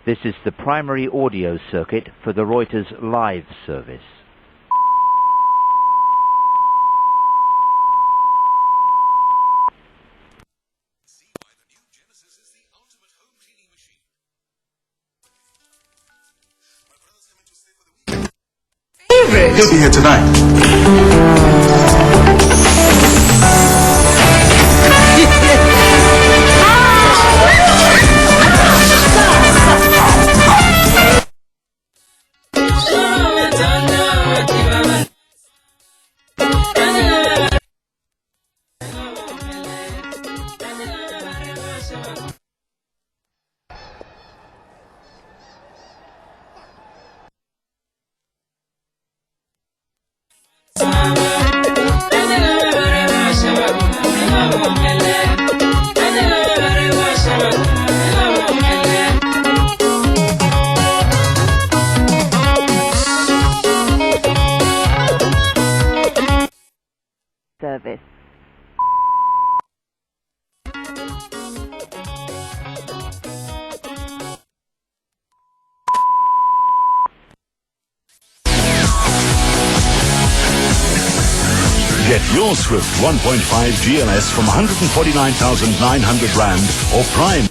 This is the primary audio circuit for the Reuters live service. He'll be here tonight. Service. Get your Swift 1.5 GLS from 149,900 Rand or Prime.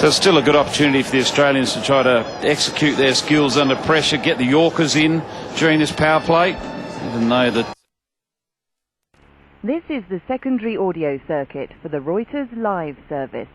So it's still a good opportunity for the Australians to try to execute their skills under pressure, get the Yorkers in during this power play, even though that... This is the secondary audio circuit for the Reuters live service.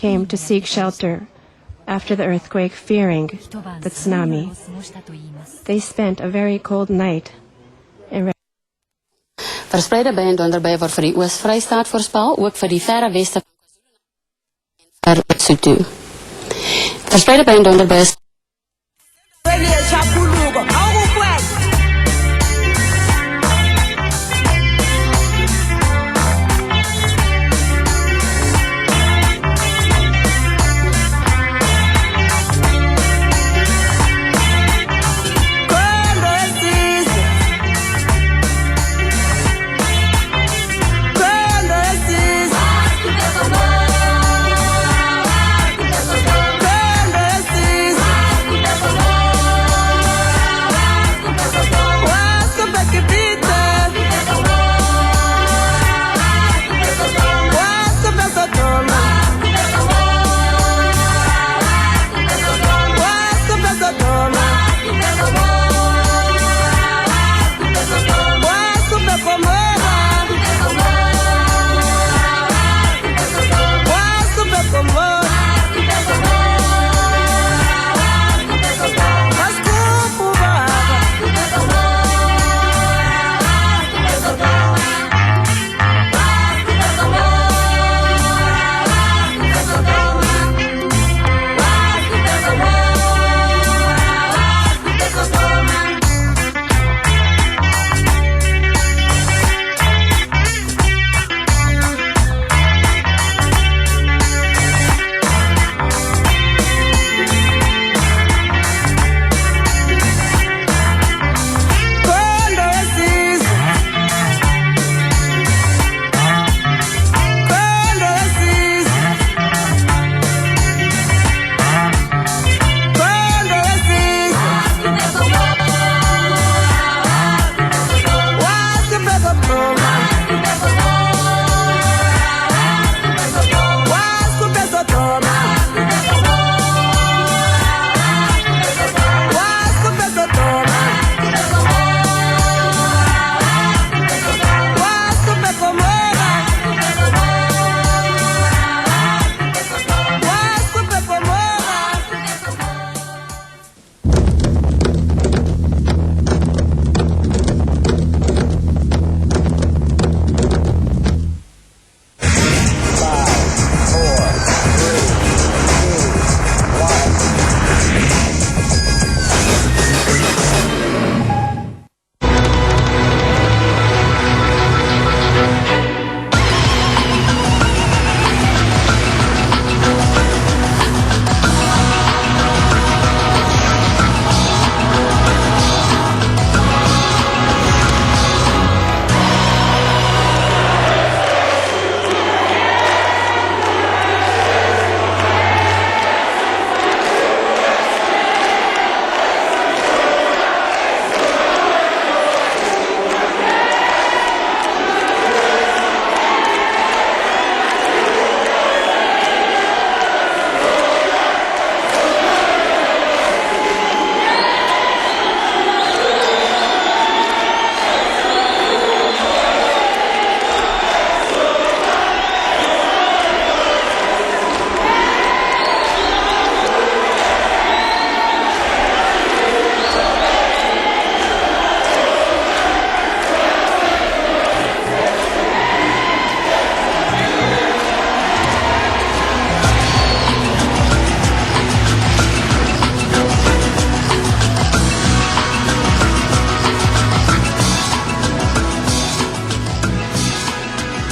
came to seek shelter after the earthquake, fearing the tsunami. They spent a very cold night in Verspreide by en donderbuie word vir die Oos-Vrystaat voorspel, ook vir die verre weste van Lesotho. Verspreide by en donderbuie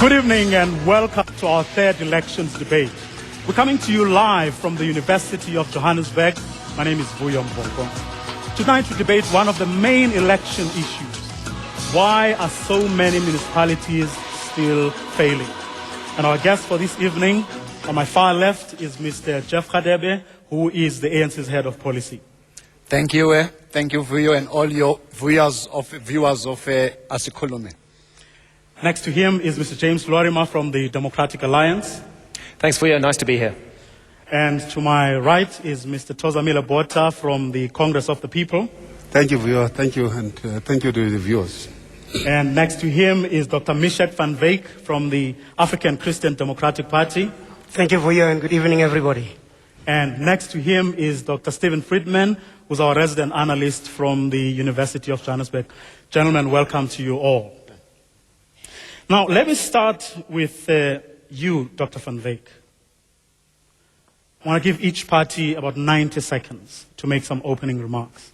Good evening and welcome to our third elections debate. We're coming to you live from the University of Johannesburg. My name is Vuyo Mbongo. Tonight we debate one of the main election issues. Why are so many municipalities still failing? And our guest for this evening, on my far left, is Mr. Jeff Radebe, who is the ANC's head of policy. Thank you, Vuyo, and all your viewers of Asikhulume. Next to him is Mr. James Lorimer from the Democratic Alliance. Thanks, Vuyo. Nice to be here. And to my right is Mr. Tozamila Bota from the Congress of the People. Thank you, Vuyo. Thank you, and thank you to the viewers. And next to him is Dr. Mishet van Wyk from the African Christian Democratic Party. Thank you, Vuyo, and good evening, everybody. And next to him is Dr. Stephen Friedman, who's our resident analyst from the University of Johannesburg. Gentlemen, welcome to you all. Now, let me start with you, Dr. van Wyk. I want to give each party about 90 seconds to make some opening remarks.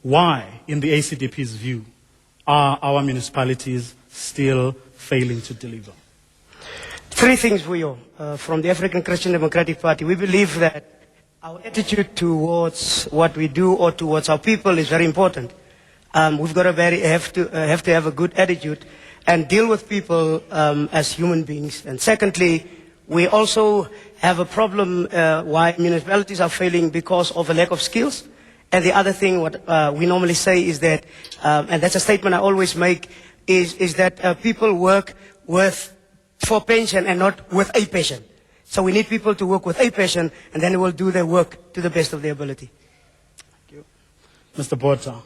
Why, in the ACDP's view, are our municipalities still failing to deliver? Three things, Vuyo, from the African Christian Democratic Party. We believe that our attitude towards what we do or towards our people is very important. We've got have to have a good attitude and deal with people as human beings. And secondly, we also have a problem why municipalities are failing because of a lack of skills. And the other thing, what we normally say is that, and that's a statement I always make, is that people work for pension and not with a passion. So we need people to work with a passion, and then they will do their work to the best of their ability. Thank you. Mr. Botha,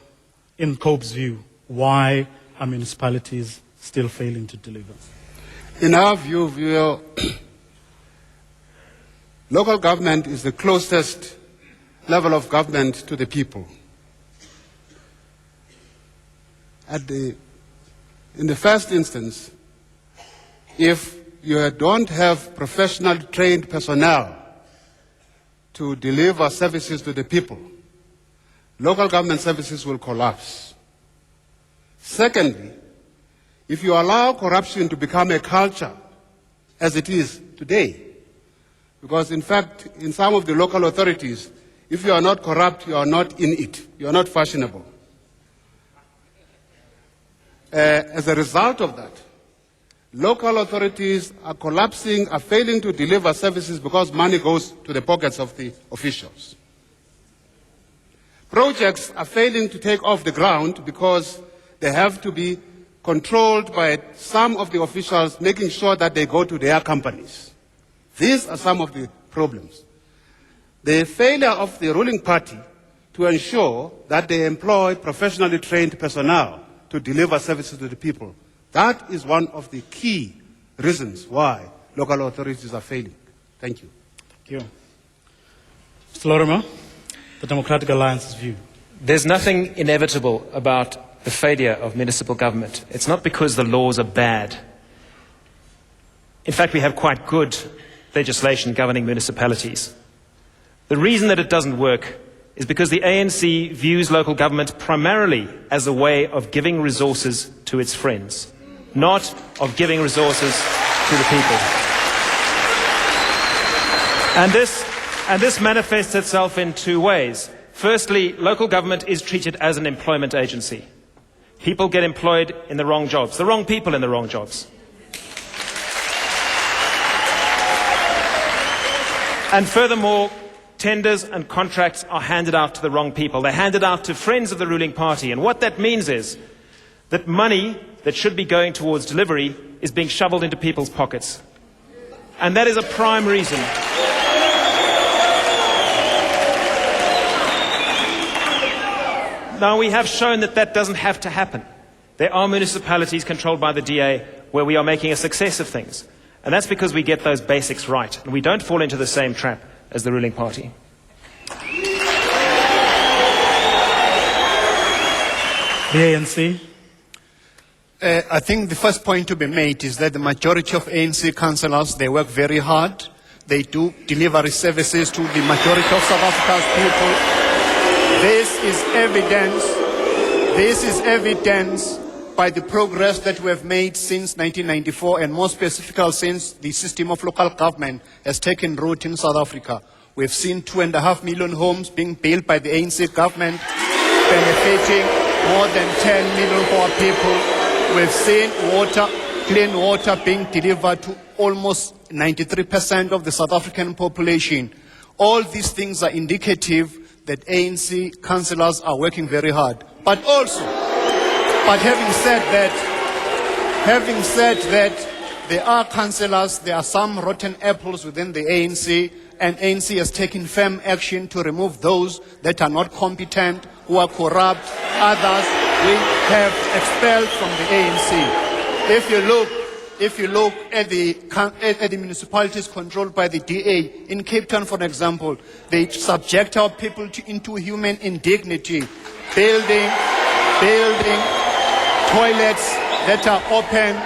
in Cope's view, why are municipalities still failing to deliver? In our view, local government is the closest level of government to the people. In the first instance, if you don't have professional trained personnel to deliver services to the people, local government services will collapse. Secondly, if you allow corruption to become a culture, as it is today, because in fact, in some of the local authorities, if you are not corrupt, you are not in it, you are not fashionable. As a result of that, local authorities are collapsing, are failing to deliver services because money goes to the pockets of the officials. Projects are failing to take off the ground because they have to be controlled by some of the officials, making sure that they go to their companies. These are some of the problems. The failure of the ruling party to ensure that they employ professionally trained personnel to deliver services to the people, that is one of the key reasons why local authorities are failing. Thank you. Thank you. Mr. Lorimer, the Democratic Alliance's view. There's nothing inevitable about the failure of municipal government. It's not because the laws are bad. In fact, we have quite good legislation governing municipalities. The reason that it doesn't work is because the ANC views local government primarily as a way of giving resources to its friends, not of giving resources to the people. And this manifests itself in two ways. Firstly, local government is treated as an employment agency. People get employed in the wrong jobs, the wrong people in the wrong jobs. And furthermore, tenders and contracts are handed out to the wrong people. They're handed out to friends of the ruling party. And what that means is that money that should be going towards delivery is being shoveled into people's pockets. And that is a prime reason. Now, we have shown that that doesn't have to happen. There are municipalities controlled by the DA where we are making a success of things. And that's because we get those basics right. And we don't fall into the same trap as the ruling party. The ANC? I think the first point to be made is that the majority of ANC councillors, they work very hard. They do delivery services to the majority of South Africa's people. This is evidence by the progress that we have made since 1994, and more specifically since the system of local government has taken root in South Africa. We've seen 2.5 million homes being built by the ANC government, benefiting more than 10 million poor people. We've seen clean water being delivered to almost 93% of the South African population. All these things are indicative that ANC councillors are working very hard. But having said that, there are councillors, there are some rotten apples within the ANC, and ANC has taken firm action to remove those that are not competent, who are corrupt. Others we have expelled from the ANC. if you look at the municipalities controlled by the DA, in Cape Town, for example, they subject our people to inhuman indignity, building toilets that are open.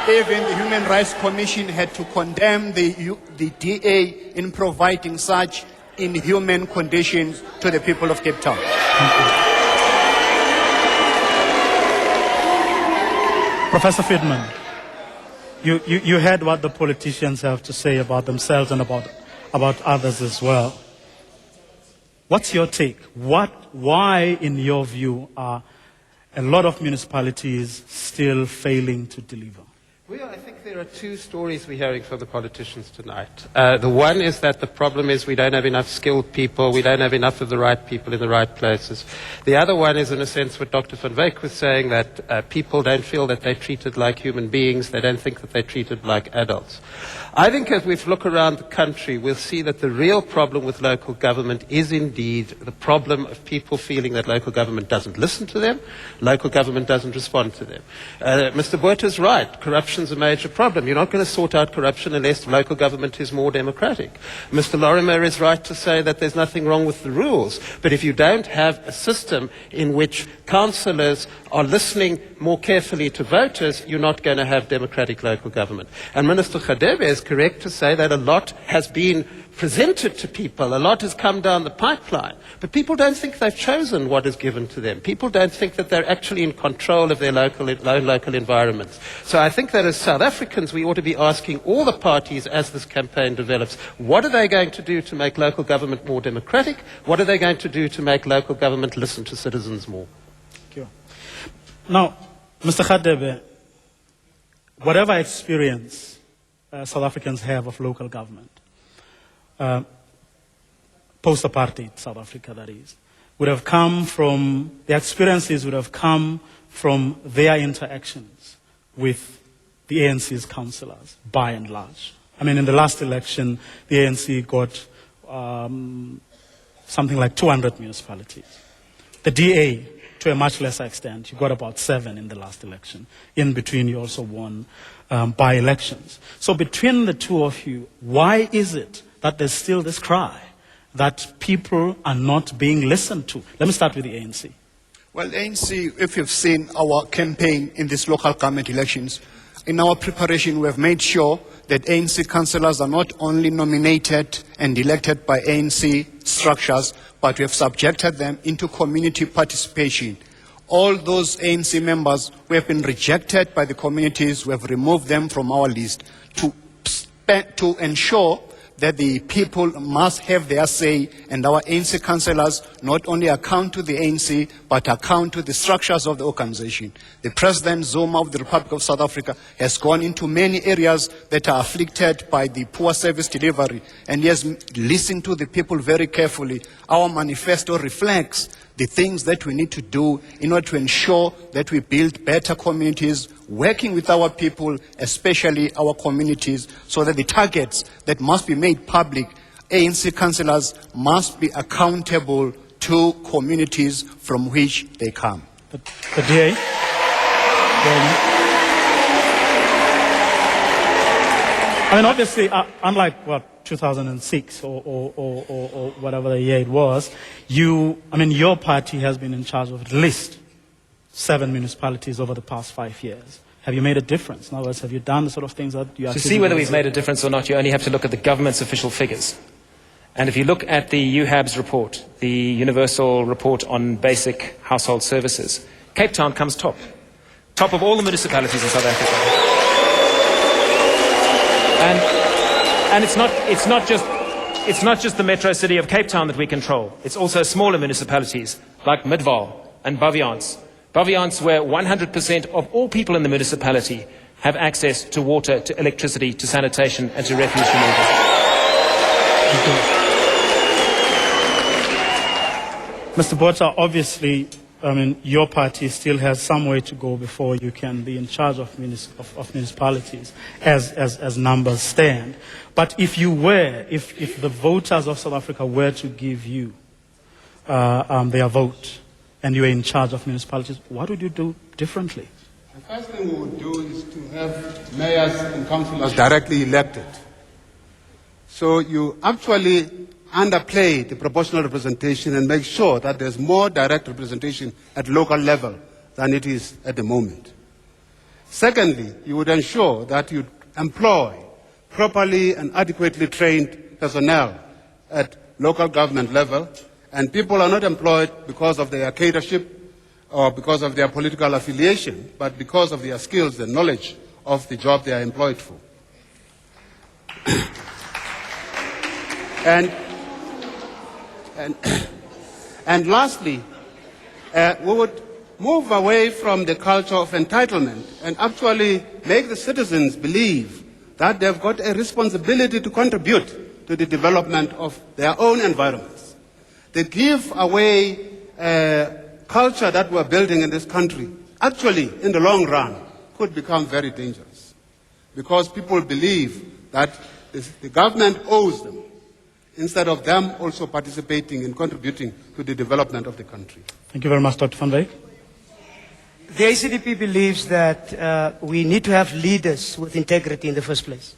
Even the Human Rights Commission had to condemn the DA in providing such inhuman conditions to the people of Cape Town. Professor Friedman, you heard what the politicians have to say about themselves and about others as well. What's your take? Why, in your view, are a lot of municipalities still failing to deliver? Well, I think there are two stories we're hearing from the politicians tonight. The one is that the problem is we don't have enough skilled people, we don't have enough of the right people in the right places. The other one is, in a sense, what Dr. van Wyk was saying, that people don't feel that they're treated like human beings, they don't think that they're treated like adults. I think as we look around the country, we'll see that the real problem with local government is indeed the problem of people feeling that local government doesn't listen to them, local government doesn't respond to them. Mr. Botha's right, corruption is a major problem. You're not going to sort out corruption unless local government is more democratic. Mr. Lorimer is right to say that there's nothing wrong with the rules, but if you don't have a system in which councillors are listening more carefully to voters, you're not going to have democratic local government. And Minister Khadebe is correct to say that a lot has been presented to people, a lot has come down the pipeline, but people don't think they've chosen what is given to them. People don't think that they're actually in control of their local environments. So I think that as South Africans, we ought to be asking all the parties as this campaign develops, what are they going to do to make local government more democratic? What are they going to do to make local government listen to citizens more? Thank you. Now, Mr. Khadebe, whatever experience South Africans have of local government, post-apartheid South Africa, that is, would have come from, the experiences would have come from their interactions with the ANC's councillors, by and large. I mean, in the last election, the ANC got something like 200 municipalities. The DA, to a much lesser extent, you got about 7 in the last election. In between, you also won by-elections. So between the two of you, why is it that there's still this cry that people are not being listened to? Let me start with the ANC. Well, ANC, if you've seen our campaign in these local government elections, in our preparation we have made sure that ANC councillors are not only nominated and elected by ANC structures, but we have subjected them into community participation. All those ANC members who have been rejected by the communities, we have removed them from our list to ensure that the people must have their say, and our ANC councillors not only account to the ANC, but account to the structures of the organization. The President Zuma of the Republic of South Africa has gone into many areas that are afflicted by the poor service delivery, and he has listened to the people very carefully. Our manifesto reflects the things that we need to do in order to ensure that we build better communities, working with our people, especially our communities, so that the targets that must be made public, ANC councillors must be accountable to communities from which they come. The DA? I mean, obviously, unlike 2006 or whatever the year it was, your party has been in charge of at least 7 municipalities over the past 5 years. Have you made a difference? In other words, have you done the sort of things that you To see whether we've made a difference or not, you only have to look at the government's official figures. And if you look at the UHAB's report, the Universal Report on Basic Household Services, Cape Town comes top. Top of all the municipalities in South Africa. And it's not just the metro city of Cape Town that we control. It's also smaller municipalities like Midvaal and Baviance. Baviance, where 100% of all people in the municipality have access to water, to electricity, to sanitation, and to refuse removal. Mr. Botha, obviously, your party still has some way to go before you can be in charge of municipalities as numbers stand. But if the voters of South Africa were to give you their vote and you were in charge of municipalities, what would you do differently? The first thing we would do is to have mayors and councillors directly elected. So you actually underplay the proportional representation and make sure that there's more direct representation at local level than it is at the moment. Secondly, you would ensure that you employ properly and adequately trained personnel at local government level, and people are not employed because of their cadreship or because of their political affiliation, but because of their skills and knowledge of the job they are employed for. And lastly, we would move away from the culture of entitlement and actually make the citizens believe that they've got a responsibility to contribute to the development of their own environments. The give away culture that we're building in this country, actually, in the long run, could become very dangerous because people believe that the government owes them instead of them also participating in contributing to the development of the country. Thank you very much, Dr. Van Wyk. The ACDP believes that we need to have leaders with integrity in the first place.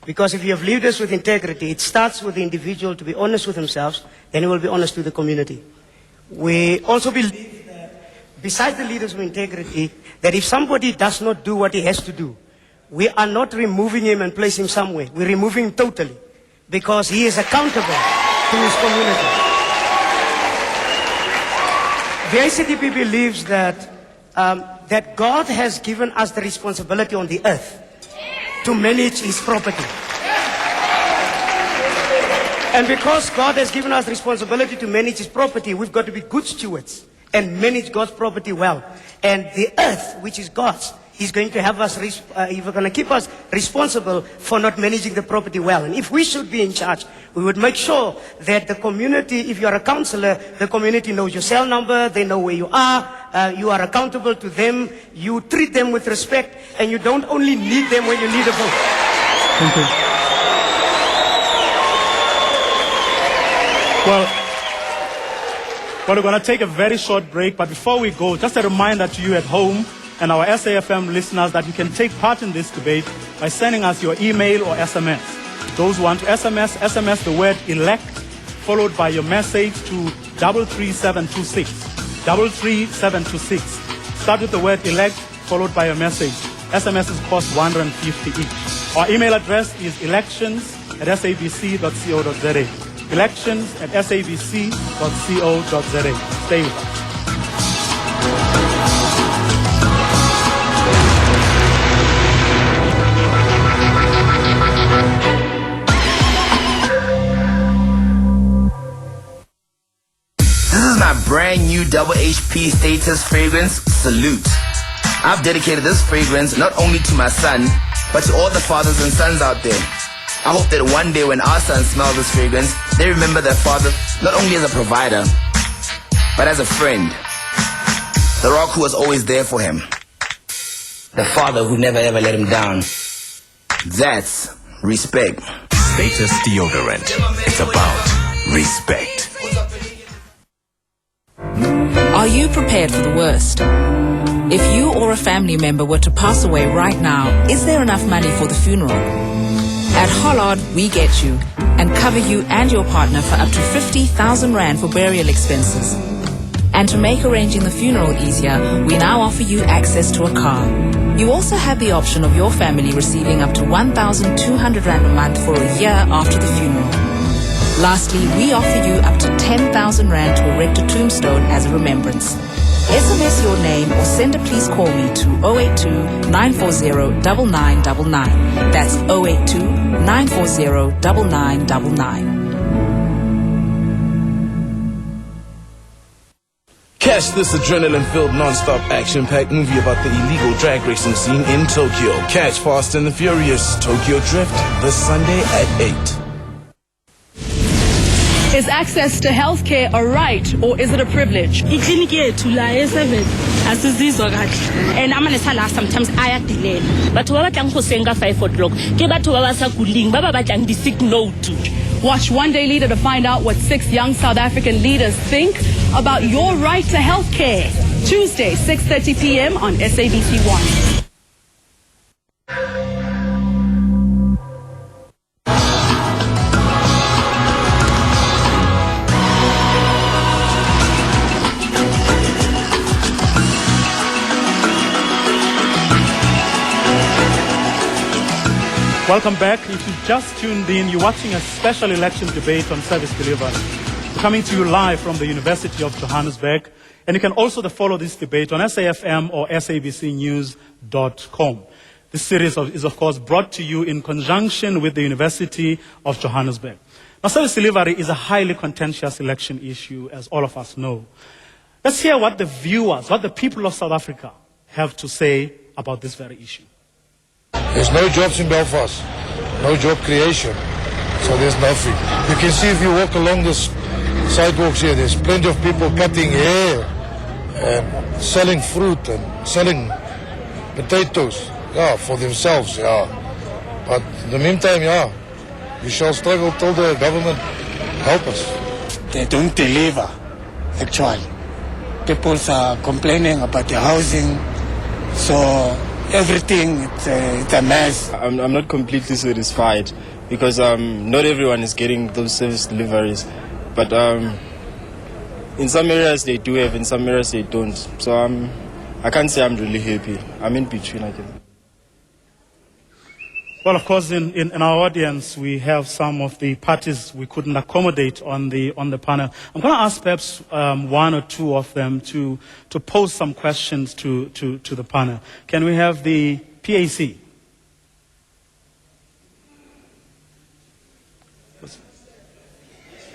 Because if you have leaders with integrity, it starts with the individual to be honest with themselves, then he will be honest with the community. We also believe that besides the leaders with integrity, that if somebody does not do what he has to do, we are not removing him and placing him somewhere. We're removing him totally because he is accountable to his community. The ACDP believes that that God has given us the responsibility on the earth to manage his property. And because God has given us the responsibility to manage his property, we've got to be good stewards and manage God's property well. And the earth, which is God's, he's going to have us, he's going to keep us responsible for not managing the property well. And if we should be in charge, we would make sure that the community, if you are a councillor, the community knows your cell number, they know where you are accountable to them, you treat them with respect, and you don't only need them when you need a vote. Thank you. Well, we're going to take a very short break, but before we go, just a reminder to you at home and our SAFM listeners that you can take part in this debate by sending us your email or SMS. Those who want to SMS the word elect, followed by your message to 33726. 33726. Start with the word elect, followed by your message. SMSs cost 150 each. Our email address is elections@sabc.co.za. elections@sabc.co.za. Stay with us. This is my brand new double HP status fragrance, Salute. I've dedicated this fragrance not only to my son, but to all the fathers and sons out there. I hope that one day when our sons smell this fragrance, they remember their father not only as a provider, but as a friend. The rock who was always there for him. The father who never ever let him down. That's respect. Status deodorant. It's about respect. Are you prepared for the worst? If you or a family member were to pass away right now, is there enough money for the funeral? At Hollard, we get you and cover you and your partner for up to 50,000 Rand for burial expenses. And to make arranging the funeral easier, we now offer you access to a car. You also have the option of your family receiving up to 1,200 Rand a month for a year after the funeral. Lastly, we offer you up to 10,000 Rand to erect a tombstone as a remembrance. SMS your name or send a please call me to 082-940-9999. That's 082-940-9999. Catch this adrenaline-filled, non-stop, action-packed movie about the illegal drag racing scene in Tokyo. Catch Fast and the Furious Tokyo Drift this Sunday at 8. Is access to healthcare a right or is it a privilege? And I'm gonna tell sometimes I delay. But what I'm saying 5 o'clock. Watch One Day Leader to find out what 6 young South African leaders think about your right to healthcare. Tuesday, 6:30 p.m. on SABC1. Welcome back. If you've just tuned in, you're watching a special election debate on service delivery. We're coming to you live from the University of Johannesburg. And you can also follow this debate on SAFM or sabcnews.com. This series is, of course, brought to you in conjunction with the University of Johannesburg. Now, service delivery is a highly contentious election issue, as all of us know. Let's hear what the viewers, what the people of South Africa have to say about this very issue. There's no jobs in Belfast, no job creation, so there's nothing. You can see if you walk along this sidewalks here, there's plenty of people cutting hair and selling fruit and selling potatoes, for themselves, But in the meantime, we shall struggle till the government help us. They don't deliver, actually. People are complaining about the housing, so everything, it's a mess. I'm not completely satisfied because not everyone is getting those service deliveries. But in some areas they do have, in some areas they don't. So I can't say I'm really happy. I'm in between, I guess. Well, of course, in our audience, we have some of the parties we couldn't accommodate on the panel. I'm going to ask perhaps one or two of them to pose some questions to the panel. Can we have the PAC?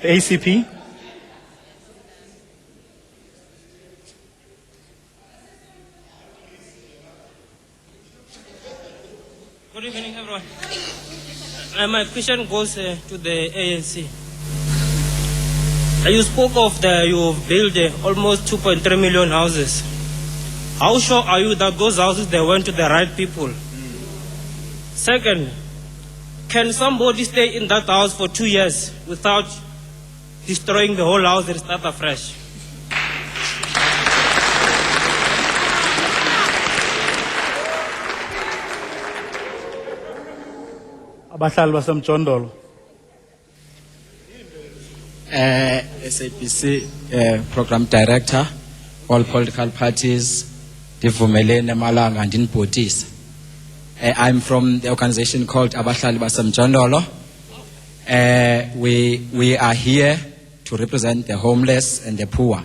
The ACP? Good evening, everyone. My question goes to the ANC. You spoke of you've built almost 2.3 million houses. How sure are you that those houses they went to the right people? Second, can somebody stay in that house for 2 years without destroying the whole house and start afresh? Abahlali basemjondolo. SABC Program Director, all political parties, ndivumelene malanga ndinibhotise. I'm from the organization called Abahlali basemjondolo. We are here to represent the homeless and the poor.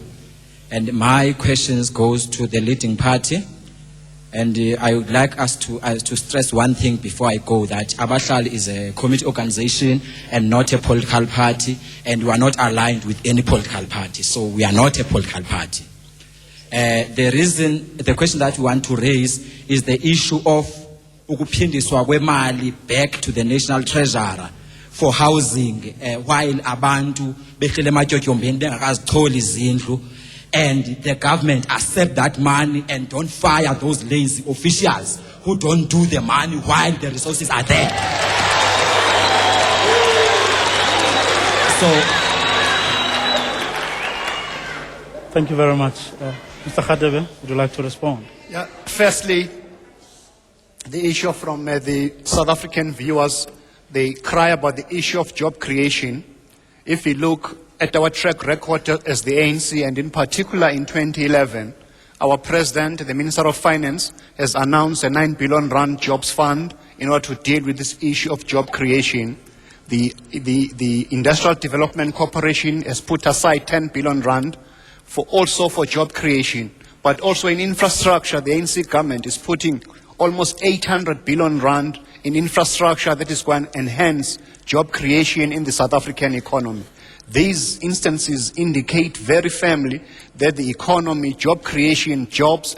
And my questions goes to the leading party. And I would like us to stress one thing before I go, that Abahlali is a community organization and not a political party, and we are not aligned with any political party. So we are not a political party. The question that we want to raise is the issue of ukuphindiswa kwemali back to the national treasurer for housing, while abantu behlele ematyotyombeni bengakazitholi izindlu. And the government accept that money and don't fire those lazy officials who don't do the money while the resources are there. So, thank you very much. Mr. Khadebe, would you like to respond? Yeah. Firstly, the issue from the South African viewers, they cry about the issue of job creation. If we look at our track record as the ANC, and in particular in 2011, our president, the Minister of Finance, has announced a 9 billion rand jobs fund in order to deal with this issue of job creation. The Industrial Development Corporation has put aside 10 billion rand also for job creation. But also in infrastructure, the ANC government is putting almost 800 billion rand in infrastructure that is going to enhance job creation in the South African economy. These instances indicate very firmly that the economy, job creation, jobs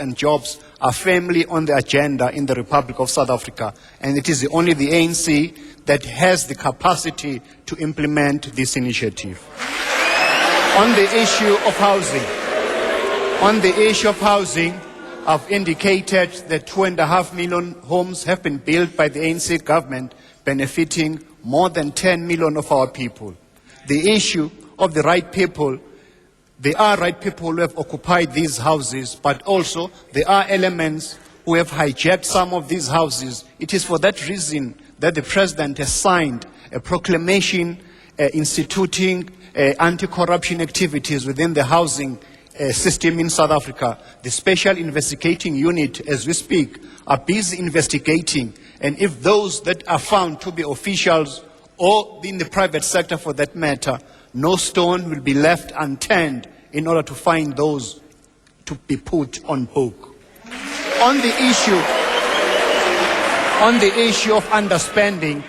are firmly on the agenda in the Republic of South Africa. And it is only the ANC that has the capacity to implement this initiative. On the issue of housing, I've indicated that 2.5 million homes have been built by the ANC government, benefiting more than 10 million of our people. The issue of the right people, There are right people who have occupied these houses, but also there are elements who have hijacked some of these houses. It is for that reason that the President has signed a proclamation instituting anti-corruption activities within the housing system in South Africa. The Special Investigating Unit, as we speak, are busy investigating, and if those that are found to be officials or in the private sector for that matter, no stone will be left unturned in order to find those to be put on hook. On the issue of underspending,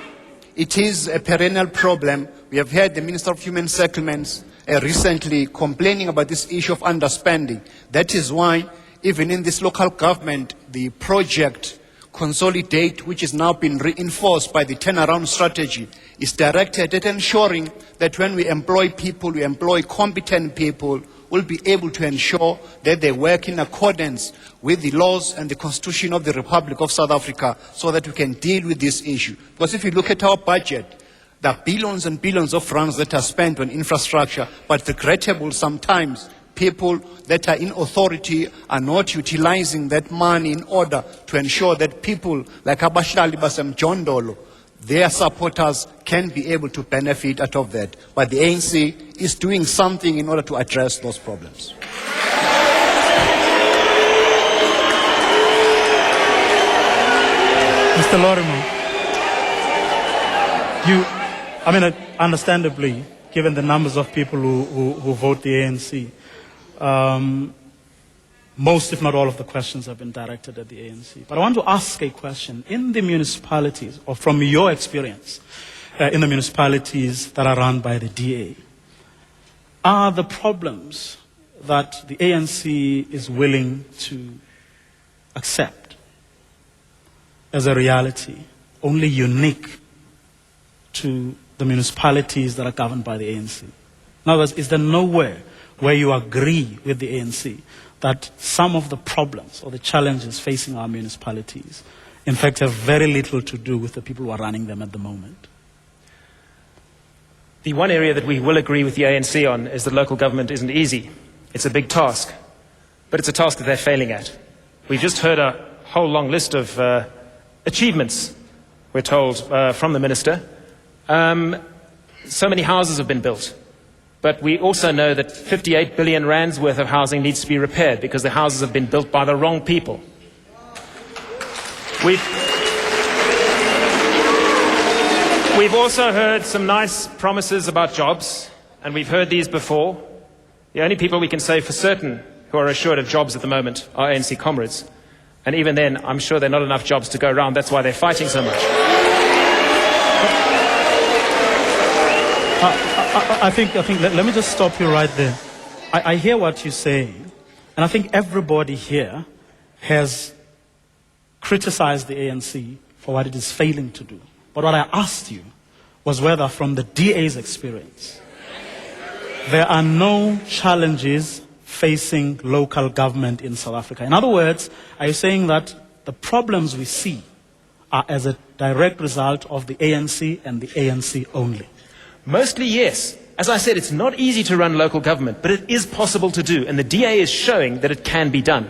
it is a perennial problem. We have heard the Minister of Human Settlements recently complaining about this issue of underspending. That is why, even in this local government, the project Consolidate, which is now been reinforced by the turnaround strategy, is directed at ensuring that when we employ people, we employ competent people, will be able to ensure that they work in accordance with the laws and the Constitution of the Republic of South Africa so that we can deal with this issue. Because if you look at our budget, there are billions and billions of rands that are spent on infrastructure, but regrettable sometimes people that are in authority are not utilizing that money in order to ensure that people like Abashali Basem Jondolo, their supporters, can be able to benefit out of that. But the ANC is doing something in order to address those problems. Mr. Lorimer, understandably, given the numbers of people who vote the ANC, most, if not all, of the questions have been directed at the ANC. But I want to ask a question. In the municipalities, or from your experience, in the municipalities that are run by the DA, are the problems that the ANC is willing to accept as a reality only unique to the municipalities that are governed by the ANC? In other words, is there nowhere where you agree with the ANC that some of the problems or the challenges facing our municipalities, in fact, have very little to do with the people who are running them at the moment? The one area that we will agree with the ANC on is that local government isn't easy. It's a big task, but it's a task that they're failing at. We've just heard a whole long list of achievements, we're told, from the minister. So many houses have been built. But we also know that 58 billion rands worth of housing needs to be repaired because the houses have been built by the wrong people. We've also heard some nice promises about jobs, and we've heard these before. The only people we can say for certain who are assured of jobs at the moment are ANC comrades. And even then, I'm sure there are not enough jobs to go around. That's why they're fighting so much. I think let me just stop you right there. I hear what you're saying, and I think everybody here has criticized the ANC for what it is failing to do. But what I asked you was whether, from the DA's experience, there are no challenges facing local government in South Africa. In other words, are you saying that the problems we see are as a direct result of the ANC and the ANC only? Mostly, yes. As I said, it's not easy to run local government, but it is possible to do, and the DA is showing that it can be done.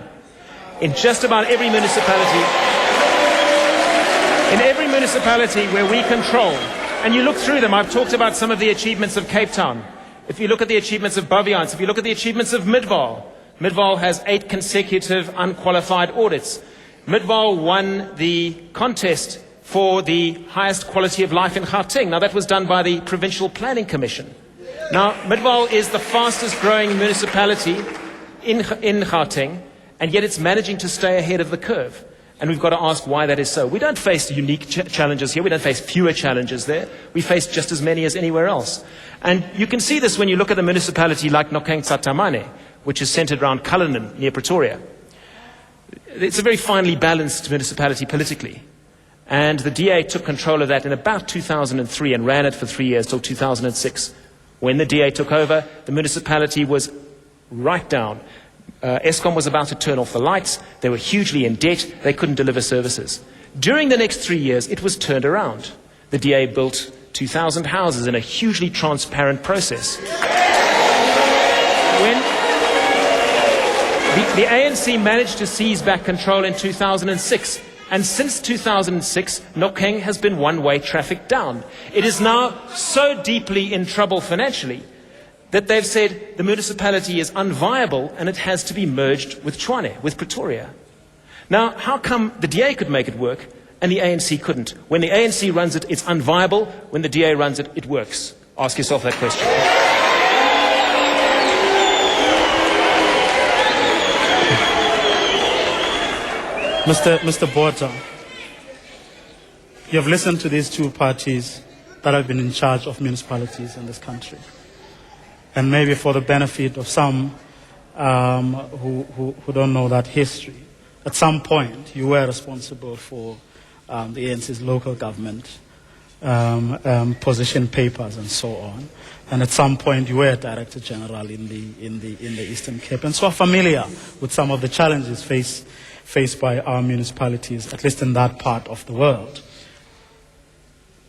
In just about every municipality, where we control, and you look through them, I've talked about some of the achievements of Cape Town. If you look at the achievements of Baviance, if you look at the achievements of Midvaal, Midvaal has 8 consecutive unqualified audits. Midvaal won the contest for the highest quality of life in Gauteng. Now, that was done by the Provincial Planning Commission. Now, Midvaal is the fastest growing municipality in Gauteng, and yet it's managing to stay ahead of the curve. And we've got to ask why that is so. We don't face unique challenges here. We don't face fewer challenges there. We face just as many as anywhere else. And you can see this when you look at a municipality like Nokeng-Tsatamane, which is centered around Cullinan near Pretoria. It's a very finely balanced municipality politically. And the DA took control of that in about 2003 and ran it for 3 years till 2006. When the DA took over, the municipality was right down. Eskom was about to turn off the lights. They were hugely in debt. They couldn't deliver services. During the next 3 years, it was turned around. The DA built 2,000 houses in a hugely transparent process. When The ANC managed to seize back control in 2006. And since 2006, Nokeng has been one-way traffic down. It is now so deeply in trouble financially that they've said the municipality is unviable and it has to be merged with Tshwane, with Pretoria. Now, how come the DA could make it work and the ANC couldn't? When the ANC runs it, it's unviable. When the DA runs it, it works. Ask yourself that question. Mr. Botha, you have listened to these two parties that have been in charge of municipalities in this country. And maybe for the benefit of some who don't know that history, at some point you were responsible for the ANC's local government position papers and so on. And at some point you were Director General in the Eastern Cape, and so are familiar with some of the challenges faced by our municipalities, at least in that part of the world.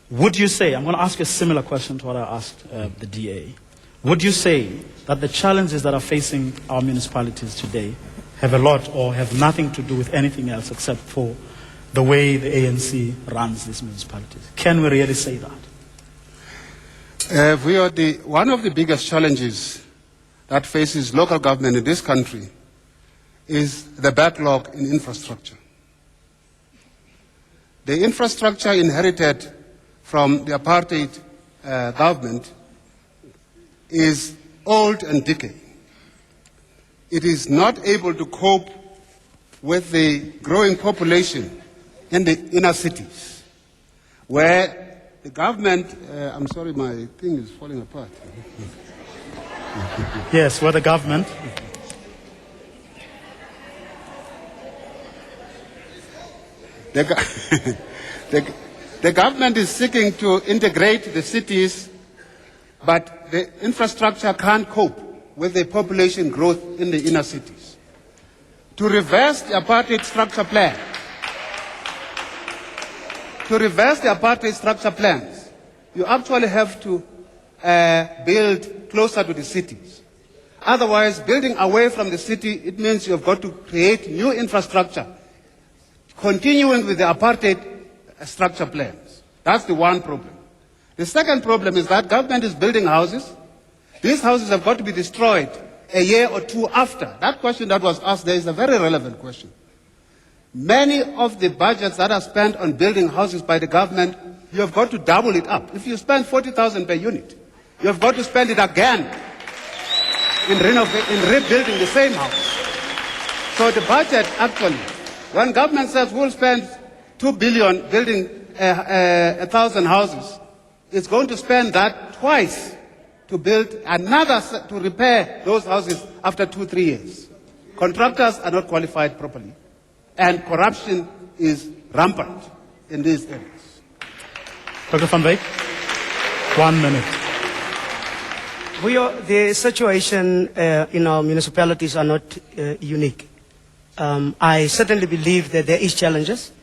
Would you say, I'm going to ask you a similar question to what I asked the DA, would you say that the challenges that are facing our municipalities today have a lot or have nothing to do with anything else except for the way the ANC runs these municipalities? Can we really say that? One of the biggest challenges that faces local government in this country is the backlog in infrastructure. The infrastructure inherited from the apartheid government is old and decaying. It is not able to cope with the growing population in the inner cities, where the government, I'm sorry, my thing is falling apart. Yes, where the government. The government is seeking to integrate the cities, but the infrastructure can't cope with the population growth in the inner cities. To reverse the apartheid structure plan, you actually have to build closer to the cities. Otherwise, building away from the city, it means you've got to create new infrastructure, continuing with the apartheid structure plans. That's the one problem. The second problem is that government is building houses. These houses have got to be destroyed a year or two after. That question that was asked there is a very relevant question. Many of the budgets that are spent on building houses by the government, you have got to double it up. If you spend 40,000 per unit, you have got to spend it again in rebuilding the same house. So the budget actually, when government says we'll spend 2 billion building 1,000 houses, it's going to spend that twice to build another, to repair those houses after 2-3 years. Contractors are not qualified properly, and corruption is rampant in these areas. Dr. Van Wyk, 1 minute. The situation in our municipalities are not unique. I certainly believe that there is challenges.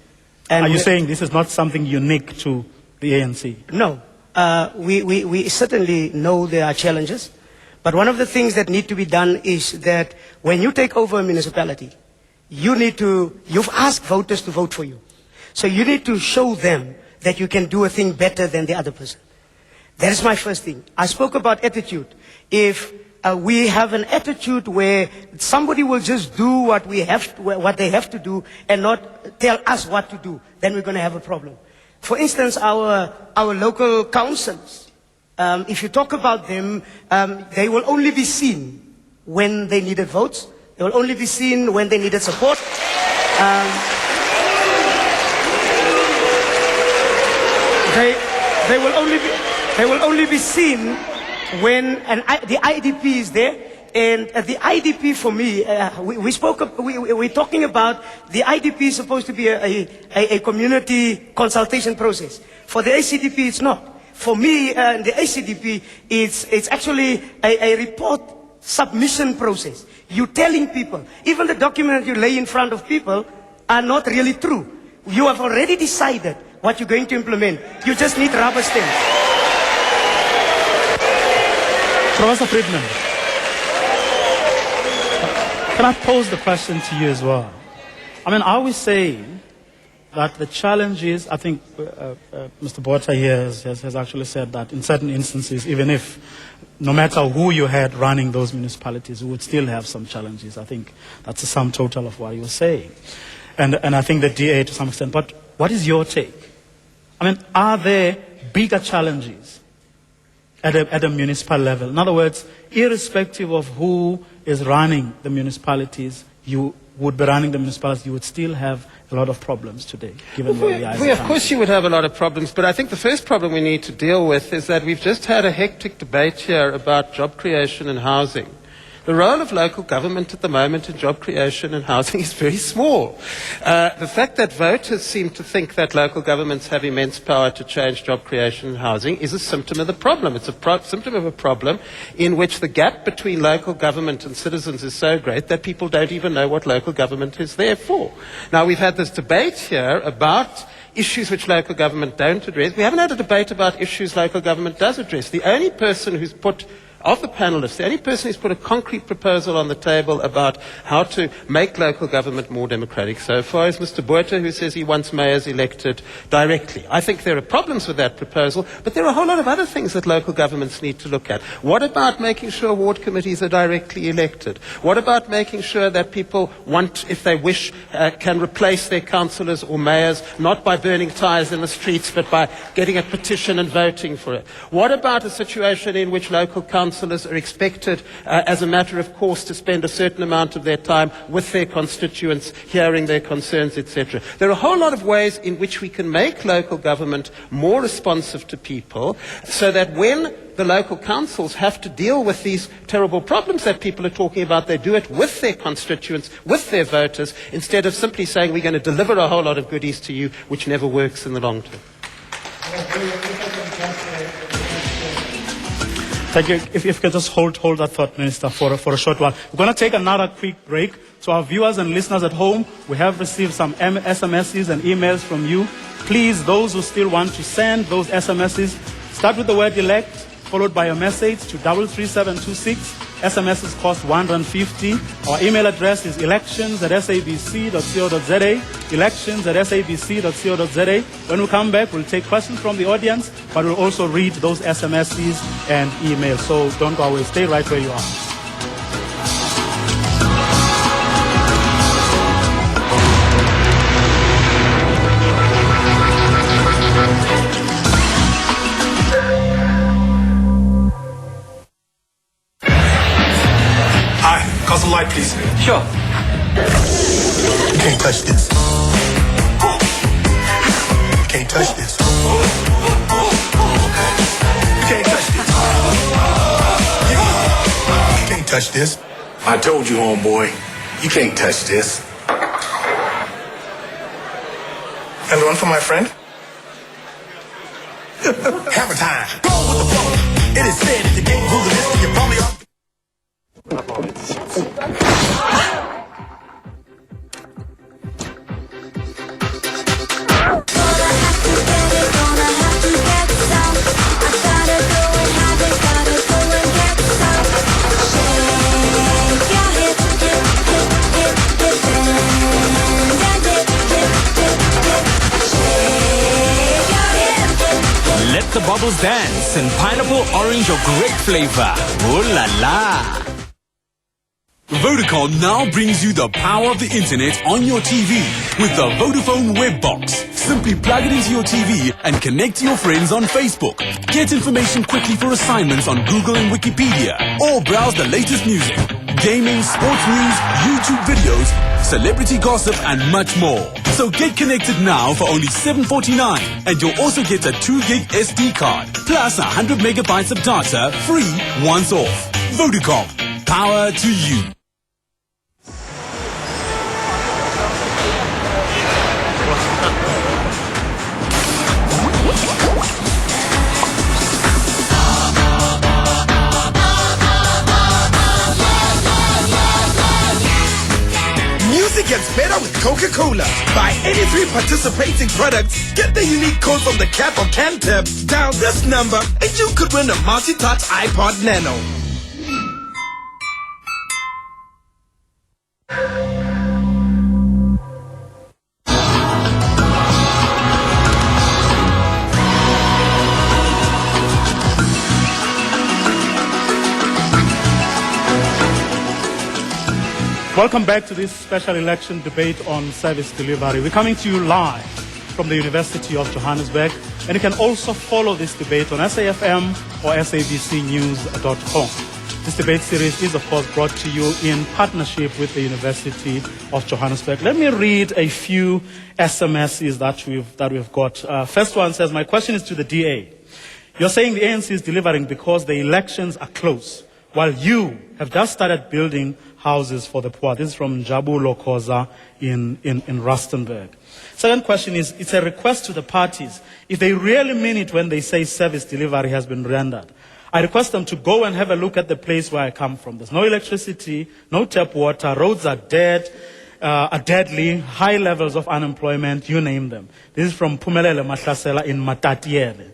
And are you saying this is not something unique to the ANC? No. We certainly know there are challenges. But one of the things that need to be done is that when you take over a municipality, you've asked voters to vote for you. So you need to show them that you can do a thing better than the other person. That is my first thing. I spoke about attitude. If we have an attitude where somebody will just do what they have to do and not tell us what to do, then we're going to have a problem. For instance, our local councils, if you talk about them, they will only be seen when they needed votes. They will only be seen when they needed support. They will only be seen when the IDP is there. And the IDP for me, we're talking about the IDP is supposed to be a community consultation process. For the ACDP, it's not. For me, the ACDP, it's actually a report submission process. You're telling people, even the documents you lay in front of people are not really true. You have already decided what you're going to implement. You just need rubber stamps. Professor Friedman. Can I pose the question to you as well? I mean, are we saying that the challenge is, I think Mr. Botha here has actually said that in certain instances, even if no matter who you had running those municipalities, you would still have some challenges. I think that's the sum total of what you're saying. And I think the DA to some extent. But what is your take? I mean, are there bigger challenges at a municipal level? In other words, irrespective of who is running the municipalities, you would be running the municipalities, you would still have a lot of problems today, given where we are. Of course you would have a lot of problems, but I think the first problem we need to deal with is that we've just had a hectic debate here about job creation and housing. The role of local government at the moment in job creation and housing is very small. The fact that voters seem to think that local governments have immense power to change job creation and housing is a symptom of the problem. It's a symptom of a problem in which the gap between local government and citizens is so great that people don't even know what local government is there for. Now, we've had this debate here about issues which local government don't address. We haven't had a debate about issues local government does address. The only person who's put of the panelists, the only person who's put a concrete proposal on the table about how to make local government more democratic so far is Mr. Botha, who says he wants mayors elected directly. I think there are problems with that proposal, but there are a whole lot of other things that local governments need to look at. What about making sure ward committees are directly elected? What about making sure that people want, if they wish, can replace their councillors or mayors, not by burning tyres in the streets, but by getting a petition and voting for it? What about a situation in which local councillors are expected, as a matter of course, to spend a certain amount of their time with their constituents, hearing their concerns, etc. There are a whole lot of ways in which we can make local government more responsive to people, so that when the local councils have to deal with these terrible problems that people are talking about, they do it with their constituents, with their voters, instead of simply saying we're going to deliver a whole lot of goodies to you, which never works in the long term. Thank you. If you could just hold that thought, Minister, for a short while. We're going to take another quick break. To our viewers and listeners at home, we have received some SMSs and emails from you. Please, those who still want to send those SMSs, start with the word elect, followed by a message to 33726. SMSs cost R1.50. Our email address is elections@sabc.co.za. Elections@sabc.co.za. When we come back, we'll take questions from the audience, but we'll also read those SMSs and emails. So don't go away. Stay right where you are. Cause a light, please. Sure. You can't touch this. You can't touch this. You can't touch this. You can't touch this. I told you, homeboy, you can't touch this. And one for my friend. Hammer time. Go with the flow. It is said if you can't rule this, then you probably are. Let the bubbles dance in pineapple, orange or grape flavor. Ooh la la. Vodacom now brings you the power of the internet on your TV with the Vodafone Web Box. Simply plug it into your TV and connect to your friends on Facebook. Get information quickly for assignments on Google and Wikipedia, or browse the latest music, gaming, sports news, YouTube videos, celebrity gossip and much more. So get connected now for only $7.49, and you'll also get a 2 gig SD card plus 100 megabytes of data free once off. Vodacom, power to you. Music gets better with Coca-Cola. Buy any 3 participating products, get the unique code from the cap or can tab, dial this number, and you could win a multi-touch iPod Nano. Welcome back to this special election debate on service delivery. We're coming to you live from the University of Johannesburg, and you can also follow this debate on SAFM or sabcnews.com. This debate series is, of course, brought to you in partnership with the University of Johannesburg. Let me read a few SMSs that we've got. First one says, my question is to the DA. You're saying the ANC is delivering because the elections are close, while you have just started building houses for the poor. This is from Jabu Lokoza in Rustenburg. Second question is, it's a request to the parties. If they really mean it when they say service delivery has been rendered, I request them to go and have a look at the place where I come from. There's no electricity, no tap water, roads are dead, are deadly, high levels of unemployment, you name them. This is from Pumelele Mahlasela in Matatiele.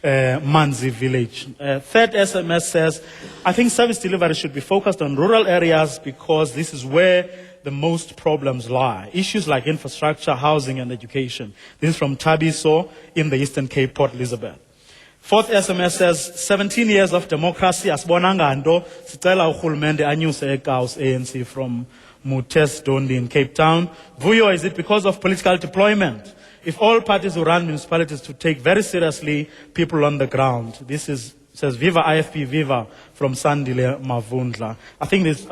Manzi village. Third SMS says, I think service delivery should be focused on rural areas because this is where the most problems lie. Issues like infrastructure, housing, and education. This is from Tabiso in the Eastern Cape, Port Elizabeth. Fourth SMS says, 17 years of democracy, asibonanga nto, sicela urhulumente anyuse eGaus ANC from Mutes Dondi in Cape Town. Vuyo, is it because of political deployment? If all parties who run municipalities to take very seriously people on the ground. This says Viva IFP Viva from Sandile Mavundla. I think these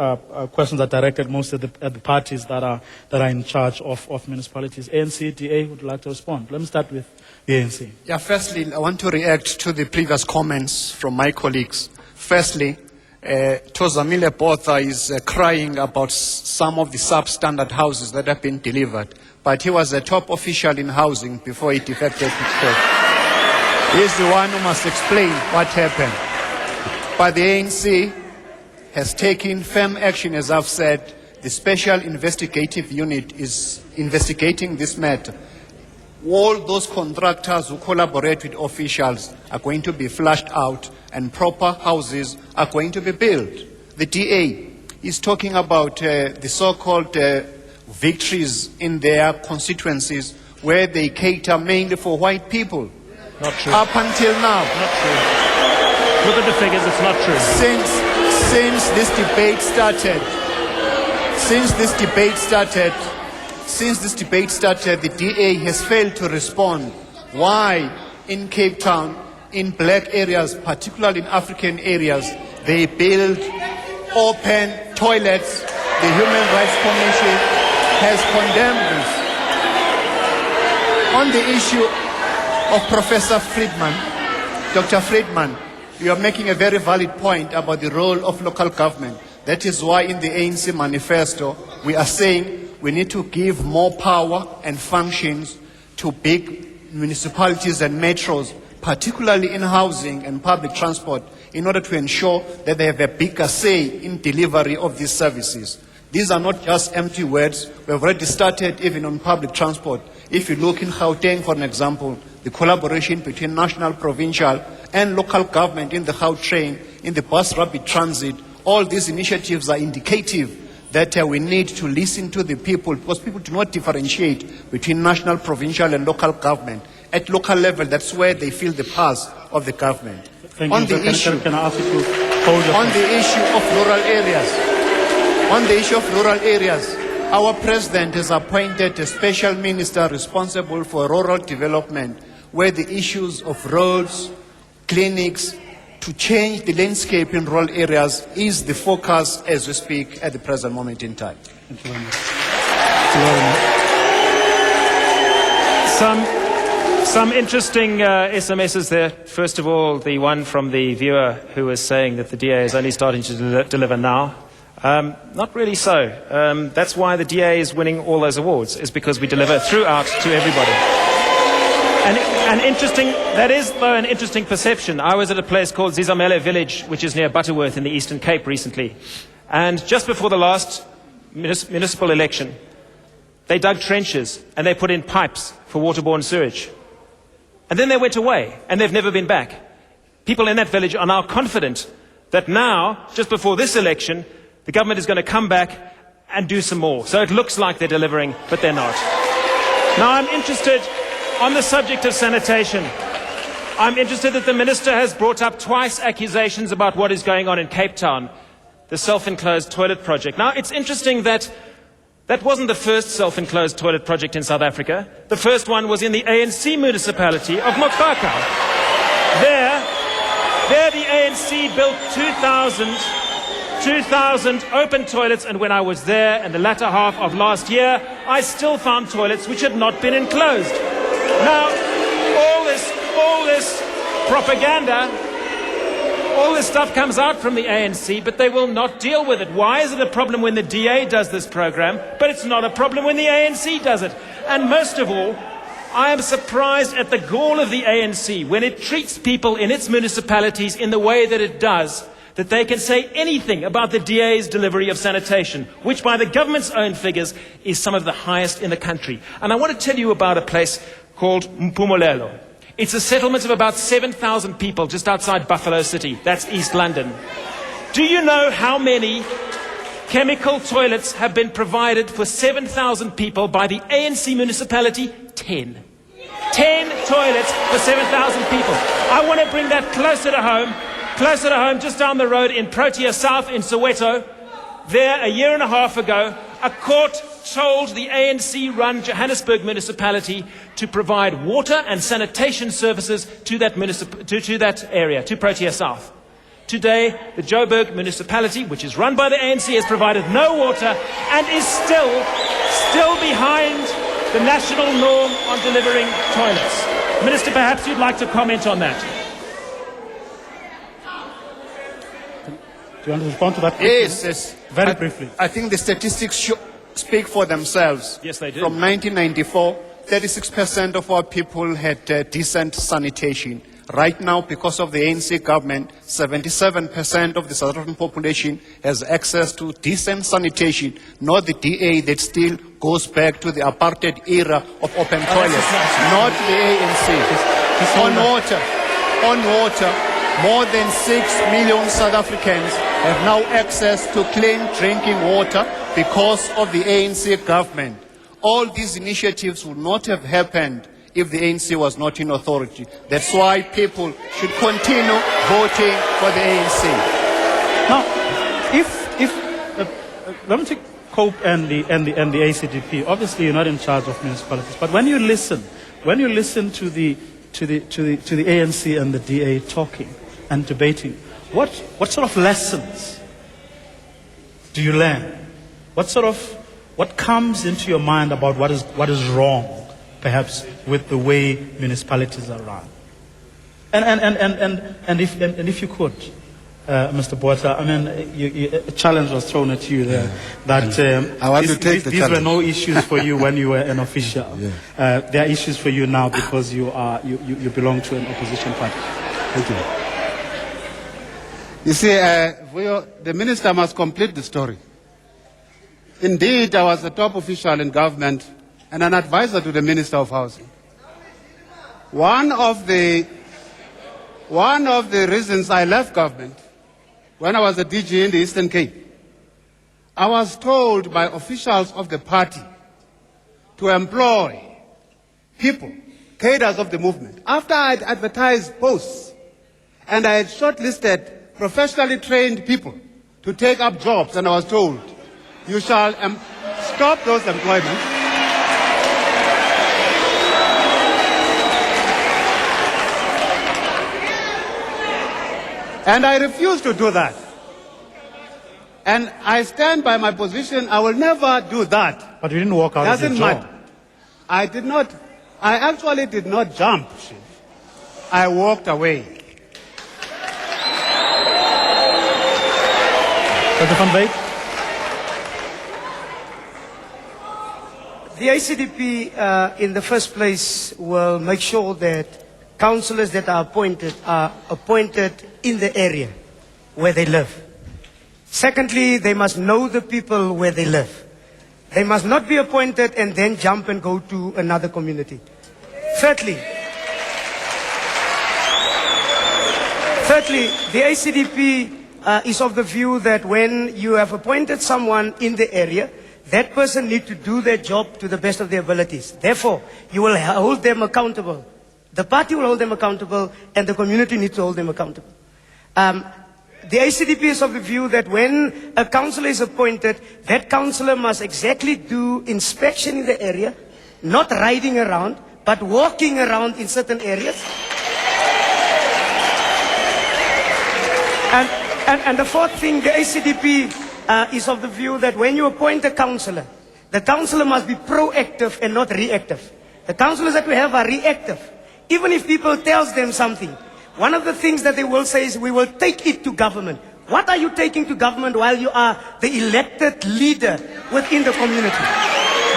questions are directed most at the parties that are in charge of municipalities. ANC, DA would like to respond. Let me start with the ANC. Yeah, firstly, I want to react to the previous comments from my colleagues. Firstly, Tozamile Botha is crying about some of the substandard houses that have been delivered. But he was a top official in housing before he defected to church. He's the one who must explain what happened. But the ANC has taken firm action, as I've said. The Special Investigative Unit is investigating this matter. All those contractors who collaborate with officials are going to be flushed out and proper houses are going to be built. The DA is talking about the so-called victories in their constituencies where they cater mainly for white people. Not true. Up until now. Not true. Look at the figures, it's not true. Since this debate started, the DA has failed to respond. Why in Cape Town, in black areas, particularly in African areas, they build open toilets? The Human Rights Commission has condemned this. On the issue of Professor Friedman, Dr. Friedman, you are making a very valid point about the role of local government. That is why in the ANC manifesto, we are saying we need to give more power and functions to big municipalities and metros, particularly in housing and public transport, in order to ensure that they have a bigger say in delivery of these services. These are not just empty words. We have already started even on public transport. If you look in Gauteng, for an example, the collaboration between national, provincial, and local government in the Gautrain, in the bus rapid transit, all these initiatives are indicative that we need to listen to the people, because people do not differentiate between national, provincial, and local government. At local level, that's where they feel the pulse of the government. Thank you. Can I ask you to hold your on the issue of rural areas, our president has appointed a special minister responsible for rural development, where the issues of roads, clinics, to change the landscape in rural areas is the focus as we speak at the present moment in time. Thank you very much. Some interesting SMSs there. First of all, the one from the viewer who was saying that the DA is only starting to deliver now. Not really so. That's why the DA is winning all those awards, is because we deliver throughout to everybody. That is, though, an interesting perception. I was at a place called Zizamele Village, which is near Butterworth in the Eastern Cape recently. And just before the last municipal election, they dug trenches and they put in pipes for waterborne sewage. And then they went away, and they've never been back. People in that village are now confident that now, just before this election, the government is going to come back and do some more. So it looks like they're delivering, but they're not. Now I'm interested, on the subject of sanitation, I'm interested that the minister has brought up twice accusations about what is going on in Cape Town. the self-enclosed toilet project. Now, it's interesting that that wasn't the first self-enclosed toilet project in South Africa. The first one was in the ANC municipality of Mokaka. There the ANC built 2,000 open toilets, and when I was there in the latter half of last year, I still found toilets which had not been enclosed. Now, all this propaganda, all this stuff comes out from the ANC, but they will not deal with it. Why is it a problem when the DA does this program, but it's not a problem when the ANC does it? And most of all, I am surprised at the gall of the ANC when it treats people in its municipalities in the way that it does, that they can say anything about the DA's delivery of sanitation, which by the government's own figures is some of the highest in the country. And I want to tell you about a place called Mpumalelo. It's a settlement of about 7,000 people just outside Buffalo City. That's East London. Do you know how many chemical toilets have been provided for 7,000 people by the ANC municipality? 10. 10 toilets for 7,000 people. I want to bring that closer to home, just down the road in Protea South in Soweto. There, a year and a half ago, a court told the ANC-run Johannesburg municipality to provide water and sanitation services to that area, to Protea South. Today, the Joburg municipality, which is run by the ANC, has provided no water and is still behind the national norm on delivering toilets. Minister, perhaps you'd like to comment on that. Do you want to respond to that? Yes. Very briefly. I think the statistics speak for themselves. Yes, they do. From 1994, 36% of our people had decent sanitation. Right now, because of the ANC government, 77% of the South African population has access to decent sanitation, not the DA that still goes back to the apartheid era of open toilets, not the ANC. On water, more than 6 million South Africans have now access to clean drinking water because of the ANC government. All these initiatives would not have happened if the ANC was not in authority. That's why people should continue voting for the ANC. Now, let me take COPE and the ACDP. Obviously, you're not in charge of municipalities, but when you listen to the ANC and the DA talking and debating, what sort of lessons do you learn? What comes into your mind about what is wrong, perhaps, with the way municipalities are run? And if you could, Mr. Botha, I mean, a challenge was thrown at you there that I want to take the these challenge. were no issues for you when you were an official. They are issues for you now because you belong to an opposition party. Thank you. You see, the minister must complete the story. Indeed, I was a top official in government and an advisor to the Minister of Housing. One of the reasons I left government, when I was a DG in the Eastern Cape, I was told by officials of the party to employ people, cadres of the movement. After I had advertised posts and I had shortlisted professionally trained people to take up jobs, and I was told, you shall stop those employments. And I refused to do that. And I stand by my position, I will never do that. But you didn't walk out of your job. I actually did not jump. I walked away. Dr. Van Wyk? The ACDP, in the first place, will make sure that councillors that are appointed in the area where they live. Secondly, they must know the people where they live. They must not be appointed and then jump and go to another community. Thirdly, the ACDP is of the view that when you have appointed someone in the area, that person needs to do their job to the best of their abilities. Therefore, you will hold them accountable. The party will hold them accountable, and the community needs to hold them accountable. The ACDP is of the view that when a councillor is appointed, that councillor must exactly do inspection in the area, not riding around, but walking around in certain areas. And the fourth thing, the ACDP is of the view that when you appoint a councillor, the councillor must be proactive and not reactive. The councillors that we have are reactive. Even if people tells them something, one of the things that they will say is, we will take it to government. What are you taking to government while you are the elected leader within the community?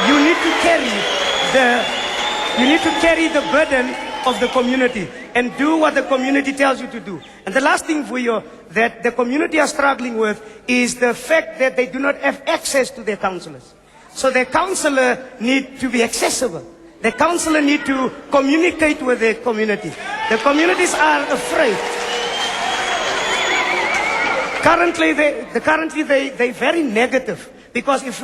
You need to carry the burden of the community and do what the community tells you to do. And the last thing, Vuyo, that the community are struggling with is the fact that they do not have access to their councillors. So their councillor need to be accessible. The councillor need to communicate with the community. The communities are afraid. Currently, they're very negative, because if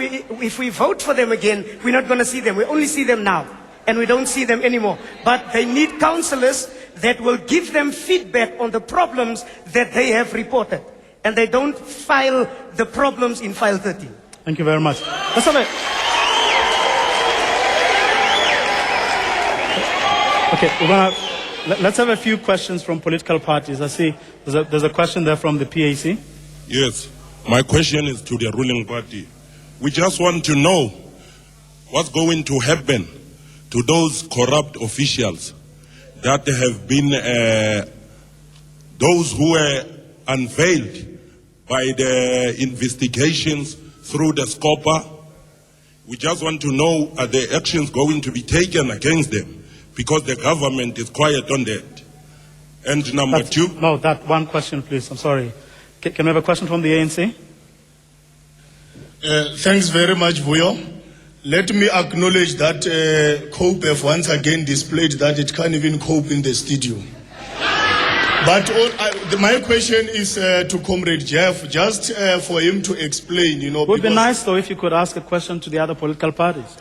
we vote for them again, we're not going to see them. We only see them now, and we don't see them anymore. But they need councillors that will give them feedback on the problems that they have reported, and they don't file the problems in file 13. Thank you very much. Let's have it. Okay, let's have a few questions from political parties. I see there's a question there from the PAC. Yes, my question is to the ruling party. We just want to know what's going to happen to those corrupt officials that have been, those who were unveiled by the investigations through the SCOPA. We just want to know, are the actions going to be taken against them? Because the government is quiet on that. And number two... No, that one question, please. I'm sorry. Can we have a question from the ANC? Thanks very much, Vuyo. Let me acknowledge that COPE have once again displayed that it can't even cope in the studio. But my question is to Comrade Jeff, just for him to explain, It would be nice, though, if you could ask a question to the other political parties.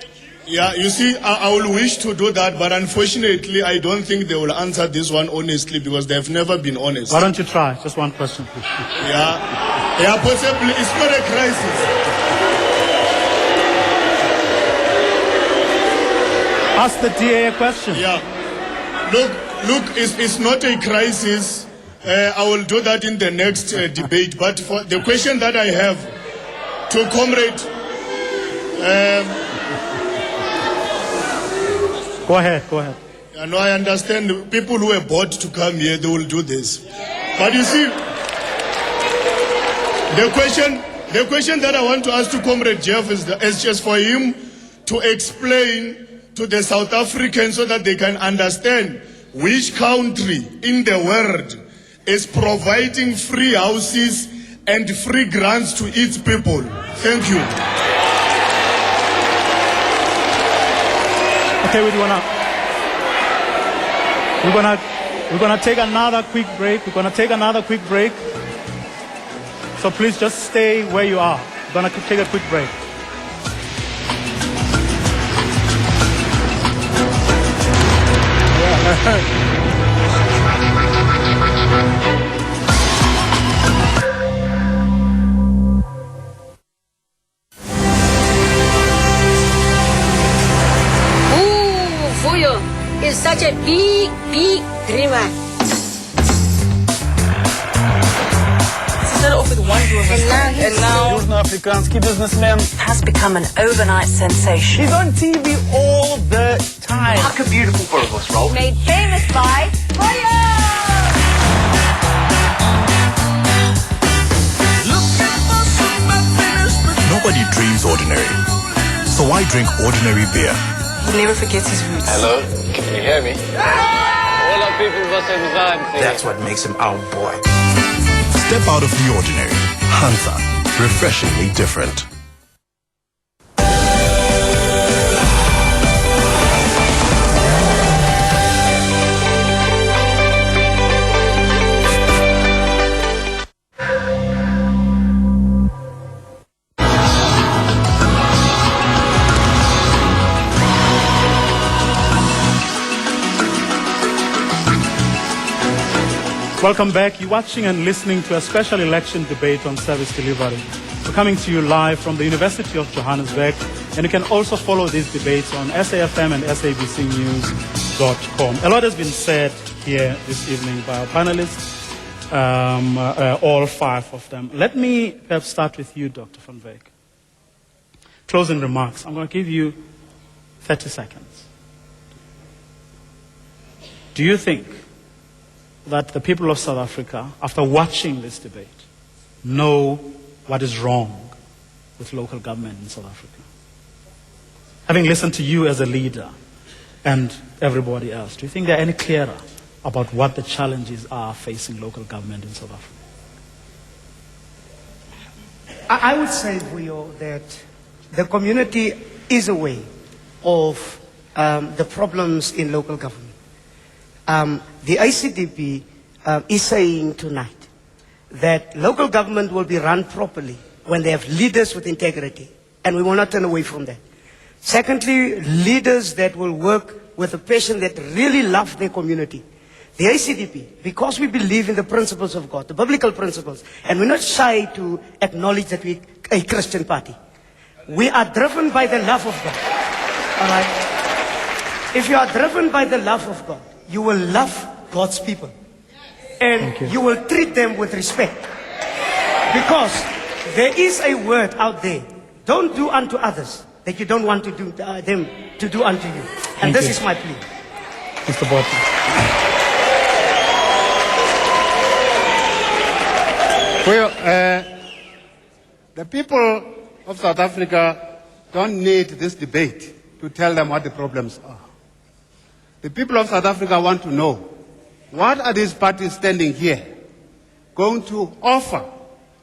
Yeah, you see, I will wish to do that, but unfortunately, I don't think they will answer this one honestly, because they have never been honest. Why don't you try? Just one question, please. Yeah, possibly. It's not a crisis. Ask the DA a question. Yeah. Look, it's not a crisis. I will do that in the next debate. But for the question that I have to Comrade... Go ahead. I know, I understand people who are bought to come here, they will do this. But you see, the question that I want to ask to Comrade Jeff is just for him to explain to the South Africans so that they can understand which country in the world is providing free houses and free grants to its people. Thank you. Okay, we're gonna take another quick break. So please just stay where you are. We're gonna take a quick break. Is such a big dreamer. Started off with one businessman, and now Afrikaanski businessman has become an overnight sensation. He's on TV all the time. Like a beautiful Burgos roll. Made famous by Boyo! Nobody dreams ordinary. So why drink ordinary beer? He never forgets his roots. Hello, can you hear me? All our people must have That's what makes him our boy. Step out of the ordinary. Hansa. Refreshingly different. Welcome back. You're watching and listening to a special election debate on service delivery. We're coming to you live from the University of Johannesburg, and you can also follow these debates on SAFM and sabcnews.com. A lot has been said here this evening by our panelists, all five of them. Let me perhaps start with you, Dr. van Wyk. Closing remarks. I'm going to give you 30 seconds. Do you think that the people of South Africa, after watching this debate, know what is wrong with local government in South Africa? Having listened to you as a leader and everybody else, do you think they're any clearer about what the challenges are facing local government in South Africa? I would say, Vuyo, that the community is aware of the problems in local government. The ICDP is saying tonight that local government will be run properly when they have leaders with integrity, and we will not turn away from that. Secondly, leaders that will work with a passion that really love their community. The ICDP, because we believe in the principles of God, the biblical principles, and we're not shy to acknowledge that we're a Christian party. We are driven by the love of God. All right? If you are driven by the love of God, you will love God's people. And you will treat them with respect. Because there is a word out there. Don't do unto others that you don't want to do them to do unto you. And this is my plea. Mr. Barton. Well, the people of South Africa don't need this debate to tell them what the problems are. The people of South Africa want to know, what are these parties standing here going to offer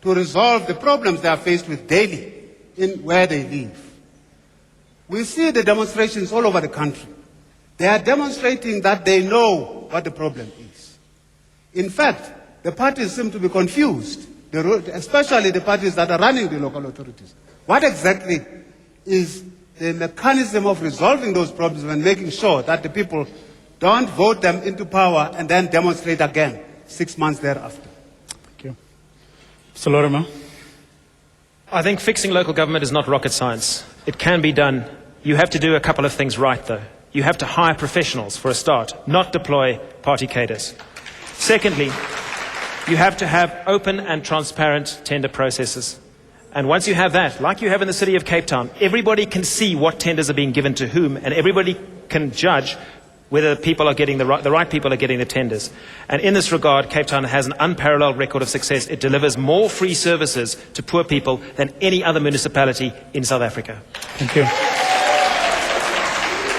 to resolve the problems they are faced with daily in where they live? We see the demonstrations all over the country. They are demonstrating that they know what the problem is. In fact, the parties seem to be confused, especially the parties that are running the local authorities. What exactly is the mechanism of resolving those problems and making sure that the people don't vote them into power and then demonstrate again 6 months thereafter? Thank you. Mr. Lorimer. I think fixing local government is not rocket science. It can be done. You have to do a couple of things right, though. You have to hire professionals for a start, not deploy party cadres. Secondly, you have to have open and transparent tender processes. And once you have that, like you have in the city of Cape Town, everybody can see what tenders are being given to whom, and everybody can judge whether people are getting the right people are getting the tenders. And in this regard, Cape Town has an unparalleled record of success. It delivers more free services to poor people than any other municipality in South Africa. Thank you.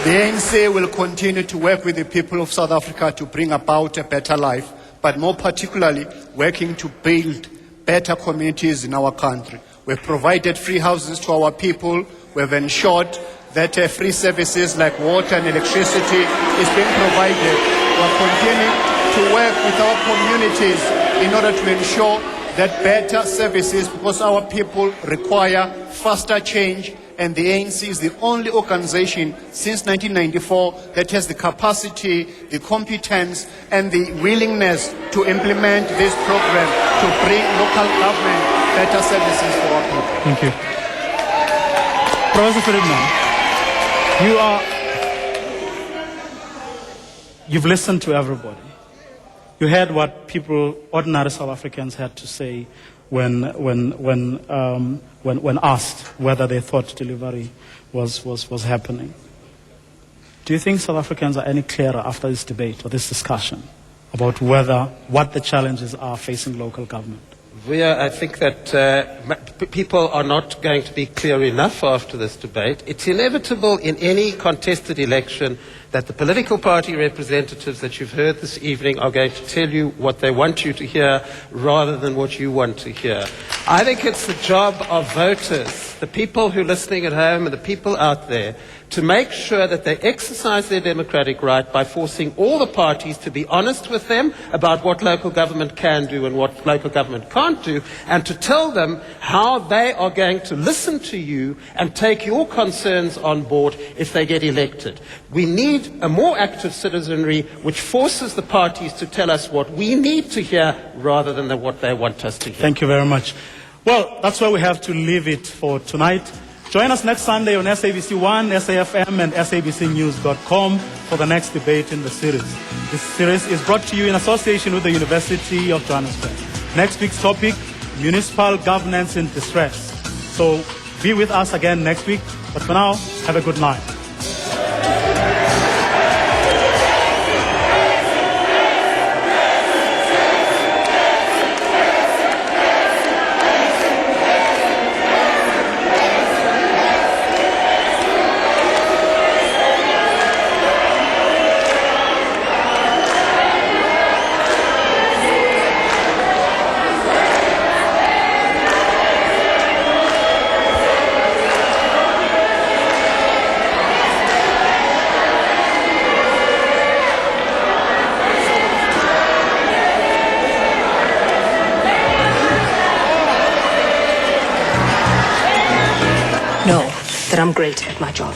The ANC will continue to work with the people of South Africa to bring about a better life, but more particularly working to build better communities in our country. We've provided free houses to our people. We've ensured that free services like water and electricity is being provided. We're continuing to work with our communities in order to ensure that better services, because our people require faster change, and the ANC is the only organization since 1994 that has the capacity, the competence, and the willingness to implement this program to bring local government better services for our people. Thank you. Professor Friedman, you've listened to everybody. You heard what people, ordinary South Africans, had to say when asked whether they thought delivery was happening. Do you think South Africans are any clearer after this debate or this discussion about what the challenges are facing local government? I think that people are not going to be clear enough after this debate. It's inevitable in any contested election that the political party representatives that you've heard this evening are going to tell you what they want you to hear rather than what you want to hear. I think it's the job of voters, the people who are listening at home and the people out there, to make sure that they exercise their democratic right by forcing all the parties to be honest with them about what local government can do and what local government can't do, and to tell them how they are going to listen to you and take your concerns on board if they get elected. We need need a more active citizenry which forces the parties to tell us what we need to hear rather than what they want us to hear. Thank you very much. Well, that's where we have to leave it for tonight. Join us next Sunday on SABC1, SAFM, and SABCnews.com for the next debate in the series. This series is brought to you in association with the University of Johannesburg. Next week's topic, municipal governance in distress. So be with us again next week. But for now, have a good night. No, that I'm great at my job.